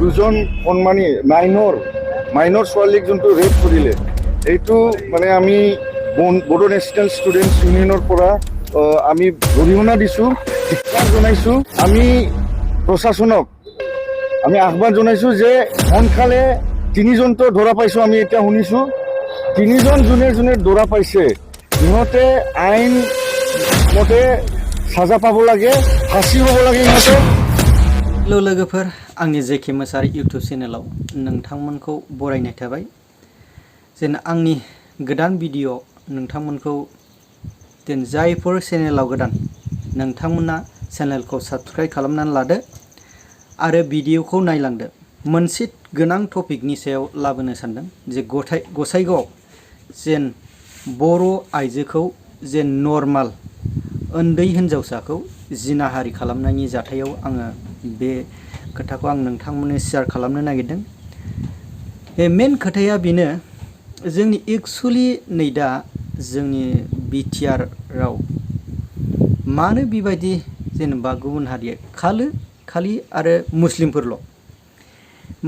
দুজন কণমানি মাইনৰ ছোৱালীক যোনটো ৰেপ কৰিলে, এইটো মানে আমি বড়ো নেশ্যনেল ষ্টুডেণ্টছ ইউনিয়নৰ পৰা আমি গৰিহণা দিছোঁ, ধিক্কাৰ জনাইছোঁ। আমি প্ৰশাসনক আমি আহ্বান জনাইছোঁ যে সোনকালে তিনিজনটো ধৰা পাইছোঁ। আমি এতিয়া শুনিছোঁ তিনিজন যোনে ধৰা পাইছে সিহঁতে আইন মতে সাজা পাব লাগে, ফাঁসি হ'ব লাগে ইহঁতৰ। हेलो लोगोफोर, आंनि जेके मोसाहारि इउटुब चेनेलाव नोंथांमोनखौ बरायनाय थाबाय। जेन आंनि गोदान भिडिअ नोंथांमोनखौ जेन जायफोर चेनेलाव गोदान नोंथांमोना चेनेलखौ साबस्क्राइब खालामनानै लादो आरो भिडिअखौ नायलांदो। मोनसे गोनां टपिकनि सायाव लाबोनो सानदों जे गसाइगावआव जेन बर' आइजोखौ जेन नर्माल उन्दै हिनजावसाखौ जिनाहारि खालामनायनि जाथायाव आङो बे खोथाखौ आं नोंथांमोननो शेयार खालामनो नागिरदों। बे मेन खोथाया बेनो, जोंनि एक्चुअलि नै दा जोंनि बिटिआरआव मानो बेबायदि जेनेबा गुबुन हारिया खालि आरो मुस्लिमफोरल'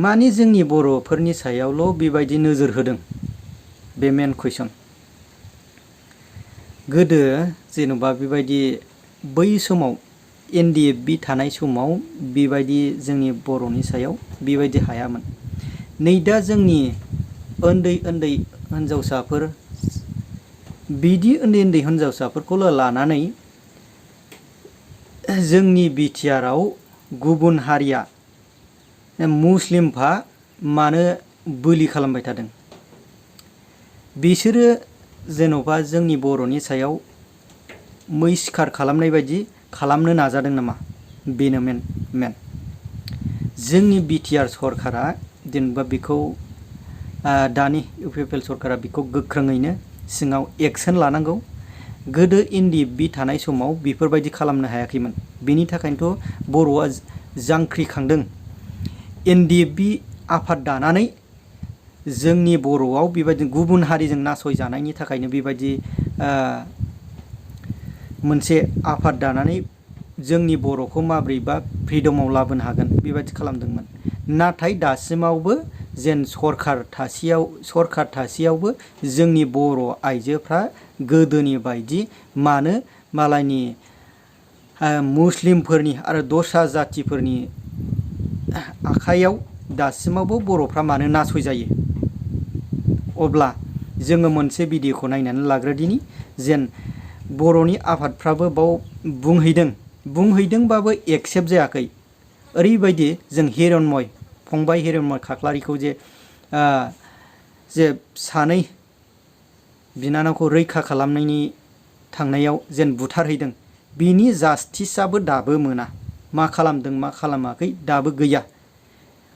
मानि जोंनि बर'फोरनि सायावल' बेबायदि नोजोर होदों, बे मेन कुइसन। गोदो जेनेबा बेबायदि बै समाव NDFB थानाय समाव बेबायदि जोंनि बर'नि सायाव बेबायदि हायामोन। नै दा जोंनि उन्दै हिनजावसाफोर बिदि उन्दै हिनजावसाफोरखौल' लानानै जोंनि बिटिआरआव गुबुन हारिया मुस्लिमफा मानो बोलि खालामबाय थादों? बिसोरो जेन'बा जोंनि बर'नि सायाव मै सिखार खालामनाय बायदि खालामनो नाजादों नामा? बेनो मेन जोंनि बिटिआर सरकारा जेनेबा बेखौ दानि UPPL सरकारा बेखौ गोख्रोङैनो सिङाव एक्सन लानांगौ। गोदो NDFB थानाय समाव बेफोरबायदि खालामनो हायाखैमोन, बेनि थाखायनोथ' बर'आ जांख्रिखांदों। NDFB आफाद दानानै जोंनि बर'आव बेबायदि गुबुन हारिजों नासयजानायनि थाखायनो बेबायदि मोनसे आफाद दानानै जोंनि बर'खौ माब्रैबा फ्रिडमाव लाबोनो हागोन बेबायदि खालामदोंमोन। नाथाय दासिमावबो जेन सरखार थासेयावबो जोंनि बर' आइजोफ्रा गोदोनि बायदि मानो मालायनि मुस्लिमफोरनि आरो दस्रा जाथिफोरनि आखाइयाव दासिमावबो बर'फ्रा मानो नासयजायो? अब्ला जोङो मोनसे भिडिअखौ नायनानै लाग्रोदिनि। जेन बर'नि आफादफ्राबो बाव बुंहैदोंबाबो एक्सेप्ट जायाखै। ओरैबायदि जों फंबाय हिरण्मय खाख्लारिखौ जे सानै बिनानावखौ रैखा खालामनायनि थांनायाव जेन बुथारहैदों, बिनि जास्टिसआबो दाबो मोना। मा खालामदों मा खालामाखै दाबो गैया।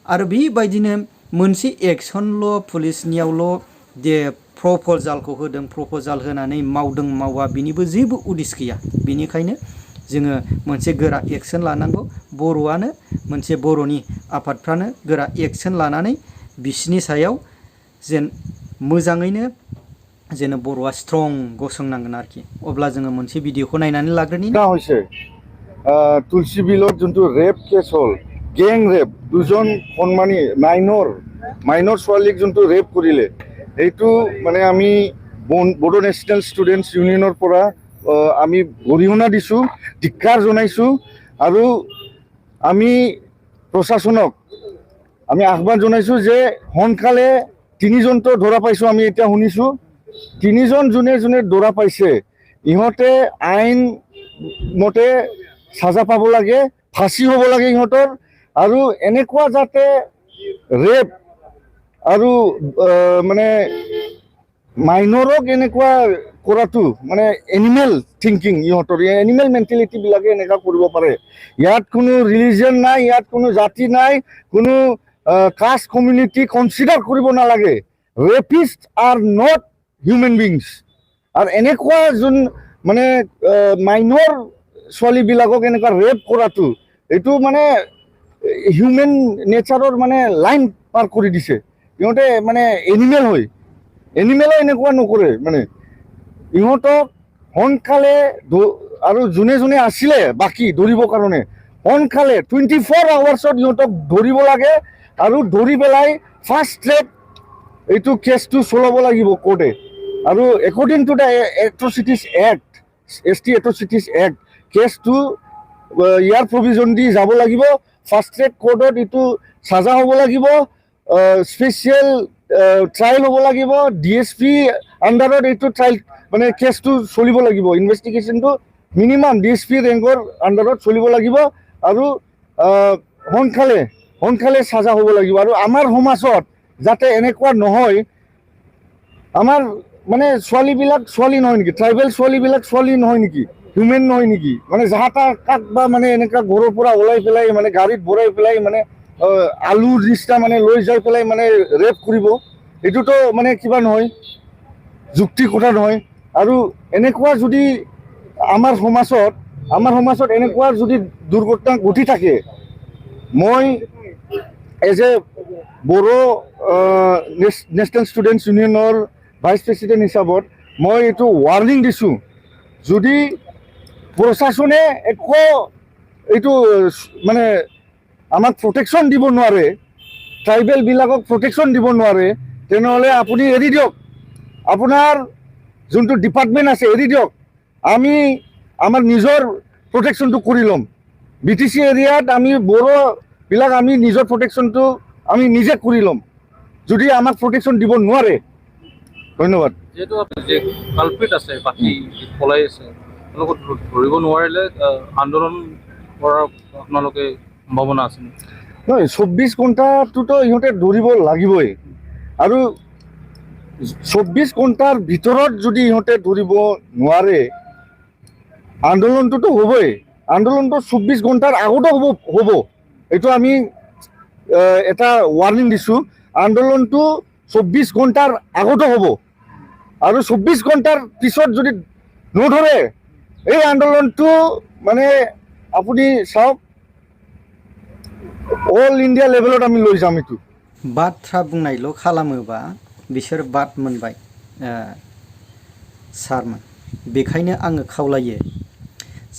आरो बेबायदिनो मोनसे एक्सनल' पुलिसनियावल' जे प्रप'जालखौ होदों, प्रप'जाल होनानै मावदों मावा बिनिबो जेबो उदिस गैया। बेनिखायनो जोङो मोनसे गोरा एक्सन लानांगौ। बर'आनो मोनसे बर'नि आफादफ्रानो गोरा एक्सन लानानै बिसिनि सायाव जेन मोजाङैनो जेन बर'आ स्ट्रं गसंनांगोन आरोखि। अब्ला जोङो मोनसे भिडिअखौ नायनानै लाग्रोनि। तुलसी बिলত जोंथु रेप केस हल, गें रेप, दुজন কণমানি মাইনৰ ছোৱালীক যোনটো ৰেপ কৰিলে, এইটো মানে আমি বড়ো নেশ্যনেল ষ্টুডেণ্টছ ইউনিয়নৰ পৰা আমি গৰিহণা দিছোঁ, ধিক্কাৰ জনাইছোঁ। আৰু আমি প্ৰশাসনক আমি আহ্বান জনাইছোঁ যে সোনকালে তিনিজনটো ধৰা পাইছোঁ। আমি এতিয়া শুনিছোঁ তিনিজন যোনে ধৰা পাইছে ইহঁতে আইন মতে সাজা পাব লাগে, ফাঁসি হ'ব লাগে ইহঁতৰ। আৰু এনেকুৱা যাতে ৰেপ আৰু মানে মাইনৰক এনেকুৱা কৰাটো মানে এনিমেল থিংকিং, ইহঁতৰ এনিমেল মেণ্টেলিটিবিলাকে এনেকুৱা কৰিব পাৰে। ইয়াত কোনো ৰিলিজন নাই, ইয়াত কোনো জাতি নাই, কোনো কাষ্ট কমিউনিটি কনচিডাৰ কৰিব নালাগে। Rapist are not human beings. আৰু এনেকুৱা যোন মানে মাইনৰ ছোৱালীবিলাকক এনেকুৱা ৰেপ কৰাটো, এইটো মানে হিউমেন নেচাৰৰ মানে লাইন পাৰ কৰি দিছে। ইহঁতে মানে এনিমেল হয়, এনিমেলে এনেকুৱা নকৰে। মানে ইহঁতক সোনকালে আৰু যোনে আছিলে বাকী ধৰিবৰ কাৰণে সোনকালে 24 আৱাৰ্ছত ইহঁতক ধৰিব লাগে আৰু ধৰি পেলাই ফাৰ্ষ্ট ট্ৰেক এইটো কেছটো চলাব লাগিব কোৰ্টে আৰু according to the atrocities act ST atrocities act কেছটো ইয়াৰ প্ৰভিজন দি যাব লাগিব ফাৰ্ষ্ট ট্ৰেক কোৰ্টত এইটো সাজা হ'ব লাগিব স্পেচিয়েল ট্ৰায়েল হ'ব লাগিব DSP আণ্ডাৰত এইটো ট্ৰায়েল মানে কেছটো চলিব লাগিব ইনভেষ্টিগেশ্যনটো মিনিমাম DSP ৰেংকৰ আণ্ডাৰত চলিব লাগিব আৰু সোনকালে সাজা হ'ব লাগিব আৰু আমাৰ সমাজত যাতে এনেকুৱা নহয় আমাৰ মানে ছোৱালীবিলাক ছোৱালী নহয় নেকি ট্ৰাইবেল ছোৱালীবিলাক ছোৱালী নহয় নেকি হিউমেন নহয় নেকি মানে যাহা কাক বা মানে এনেকুৱা ঘৰৰ পৰা ওলাই পেলাই মানে গাড়ীত ভৰাই পেলাই মানে আলুৰ নিচিনা মানে লৈ যাই পেলাই মানে ৰেপ কৰিব এইটোতো মানে কিবা নহয় যুক্তি কথা নহয় আৰু এনেকুৱা যদি আমাৰ সমাজত এনেকুৱা যদি দুৰ্ঘটনা ঘটি থাকে মই এজ এ বড়ো নেশ্যনেল ষ্টুডেণ্টছ ইউনিয়নৰ ভাইচ প্ৰেচিডেণ্ট হিচাপত মই এইটো ৱাৰ্নিং দিছোঁ যদি প্ৰশাসনে একো এইটো মানে আমাক প্ৰটেকশ্যন দিব নোৱাৰে ট্ৰাইবেলবিলাকক প্ৰটেকশ্যন দিব নোৱাৰে তেনেহ'লে আপুনি এৰি দিয়ক আপোনাৰ যোনটো ডিপাৰ্টমেণ্ট আছে এৰি দিয়ক আমি আমাৰ নিজৰ প্ৰটেকশ্যনটো কৰি ল'ম BTC এৰিয়াত আমি বড়োবিলাক আমি নিজৰ প্ৰটেকশ্যনটো আমি নিজে কৰি ল'ম যদি আমাক প্ৰটেকশ্যন দিব নোৱাৰে ধন্যবাদ যেহেতু যে কালপ্ৰিট আছে বাকী পলাই আছে তেওঁলোকক ধৰিব নোৱাৰিলে আন্দোলন কৰাৰ আপোনালোকে সম্ভাৱনা আছে নহয় 24 ঘণ্টাটোতো ইহঁতে ধৰিব লাগিবই আৰু 24 ঘণ্টাৰ ভিতৰত যদি ইহঁতে ধৰিব নোৱাৰে আন্দোলনটোতো হ'বই আন্দোলনটো 24 ঘণ্টাৰ আগতো হ'ব এইটো আমি এটা ৱাৰ্নিং দিছোঁ আন্দোলনটো 24 ঘণ্টাৰ আগতো হ'ব আৰু 24 ঘণ্টাৰ পিছত যদি নধৰে এই আন্দোলনটো মানে আপুনি চাওক অল इन्डिया लेभेलाव আমি লৈ যাম এইটো बाथ्रा बुंनायल' खालामोबा बिसोर बाद मोनबाय सारमोन बेखायनो आङो खावलायो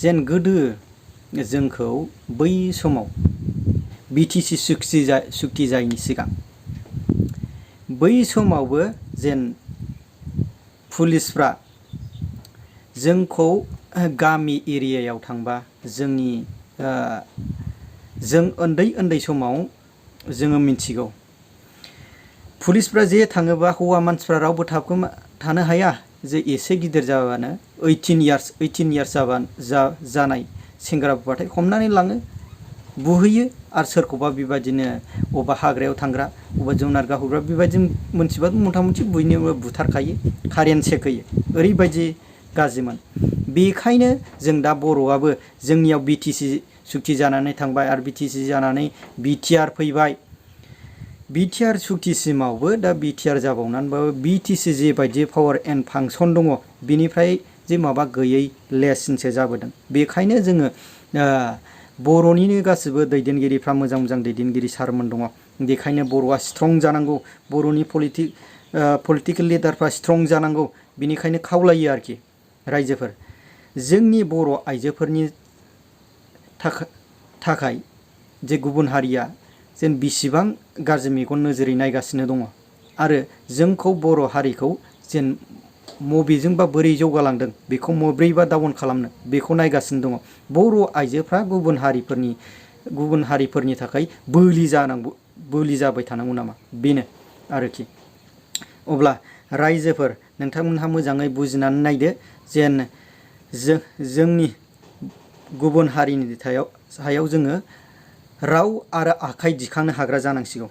जेन गोदो जोंखौ बै समाव BTC सुक्ति जायैनि सिगां बै समावबो जेन पुलिसफ्रा जोंखौ गामि एरियायाव थांबा जोंनि जों उन्दै समाव जोङो मिथिगौ पुलिसफ्रा जे थाङोबा हौवा मानसिफ्रा रावबो थानो हाया जे एसे गिदिर जाबानो 18 इयार्स जानाय सेंग्राबाथाय हमनानै लाङो बुहैयो आरो सोरखौबा बेबायदिनो अबा हाग्रायाव थांग्रा अबा जुनार गाहैग्रा बेबायदि मोनथिबा मथा-मथि बुयनोबो बुथारखायो कारेन्ट चेक होयो ओरैबायदि गाज्रिमोन बेखायनो जों दा बर'आबो जोंनियाव BTC सुक्ति जानानै थांबाय आरो BTC जानानै BTR फैबाय BTR सुक्तिसिमावबो दा BTR जाबावनानैबाबो BTC जेबायदि पावार एन्ड फांसन दङ बिनिफ्राय जे माबा गैयै लेससिनसो जाबोदों बेखायनो जोङो बर'निनो गासिबो दैदेनगिरिफ्रा मोजां दैदेनगिरि सारमोन दङ बेखायनो बर'आ स्ट्रं जानांगौ बर'नि पलिटिकेल लिडारफ्रा स्ट्रं जानांगौ बिनिखायनो खावलायो आरोखि रायजोफोर जोंनि बर' आइजोफोरनि थाखाय जे गुबुन हारिया जेन बिसिबां गाज्रि मेगन नोजोरै नायगासिनो दङ आरो जोंखौ बर' हारिखौ जेन मबेजोंबा बोरै जौगालांदों बेखौ मब्रैबा डाउन खालामनो बेखौ नायगासिनो दङ बर' आइजोफ्रा गुबुन हारिफोरनि थाखाय बोलि जाबाय थानांगौ नामा बेनो आरोखि अब्ला रायजोफोर नोंथांमोनहा मोजाङै बुजिनानै नायदो जेन जोंनि गुबुन हारिनि सायाव जोङो राव आरो आखाइ दिखांनो हाग्रा जानांसिगौ